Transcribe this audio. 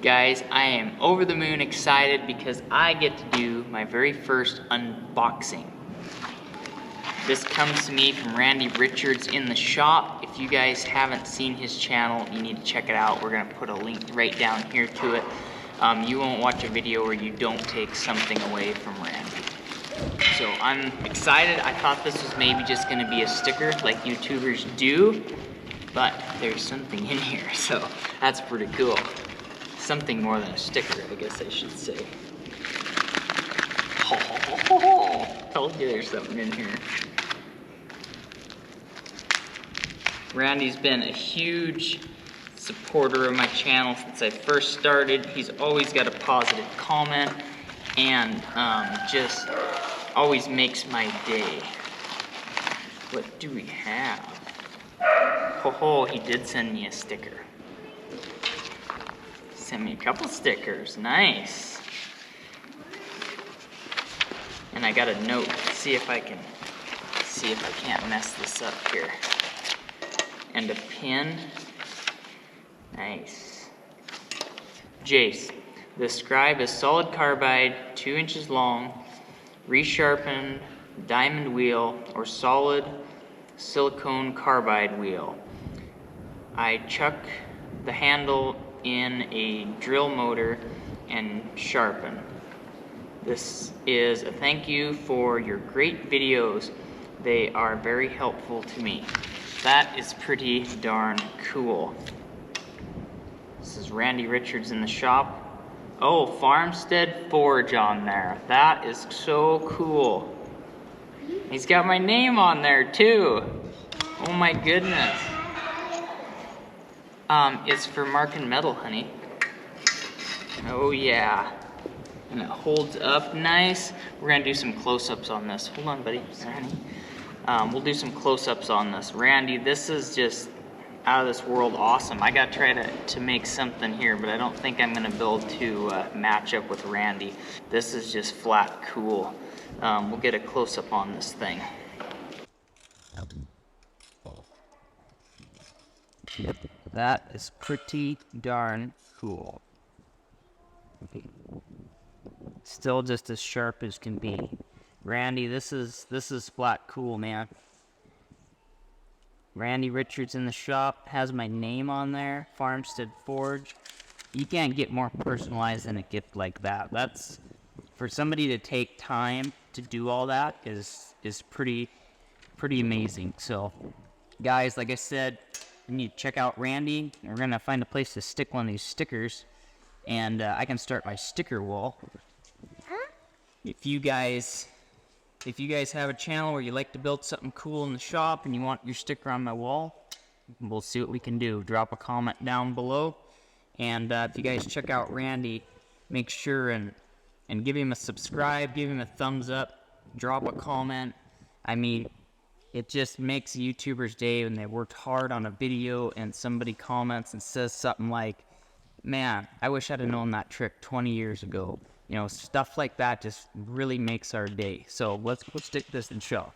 Guys, I am over the moon excited because I get to do my very first unboxing. This comes to me from Randy Richards in the shop. If you guys haven't seen his channel, you need to check it out. We're gonna put a link right down here to it. You won't watch a video where you don't take something away from Randy. So I'm excited. I thought this was maybe just gonna be a sticker like YouTubers do, but there's something in here, so that's pretty cool. Something more than a sticker, I guess I should say. Told you there's something in here. Randy's been a huge supporter of my channel since I first started. He's always got a positive comment and just always makes my day. What do we have? He did send me a sticker. Sent me a couple stickers, nice. And I got a note, see if I can't mess this up here. And a pin, nice. Jayce, the scribe is solid carbide, 2 inches long, resharpened diamond wheel or solid silicone carbide wheel. I chuck the handle in a drill motor and sharpen. This is a thank you for your great videos. They are very helpful to me. That is pretty darn cool. This is Randy Richards in the shop. Oh, Farmstead Forge on there. That is so cool. He's got my name on there too. Oh my goodness. It's for marking metal, honey. Oh yeah. And it holds up nice. We're gonna do some close-ups on this. Hold on, buddy. Honey. We'll do some close-ups on this. Randy, this is just out of this world awesome. I gotta try to make something here, but I don't think I'm gonna build to match up with Randy. This is just flat cool. We'll get a close-up on this thing. That is pretty darn cool. Still just as sharp as can be. Randy, this is flat cool, man. Randy Richards in the shop has my name on there, Farmstead Forge. You can't get more personalized than a gift like that. That's, for somebody to take time to do all that is pretty amazing. So, guys, like I said, you need to check out Randy. We're gonna find a place to stick one of these stickers, and I can start my sticker wall. If you guys have a channel where you like to build something cool in the shop and you want your sticker on my wall, we'll see what we can do. Drop a comment down below, and if you guys check out Randy, make sure and give him a subscribe, give him a thumbs up, drop a comment. I mean, it just makes a YouTuber's day when they worked hard on a video and somebody comments and says something like, man, I wish I'd have known that trick 20 years ago. You know, stuff like that just really makes our day. So let's stick this and show.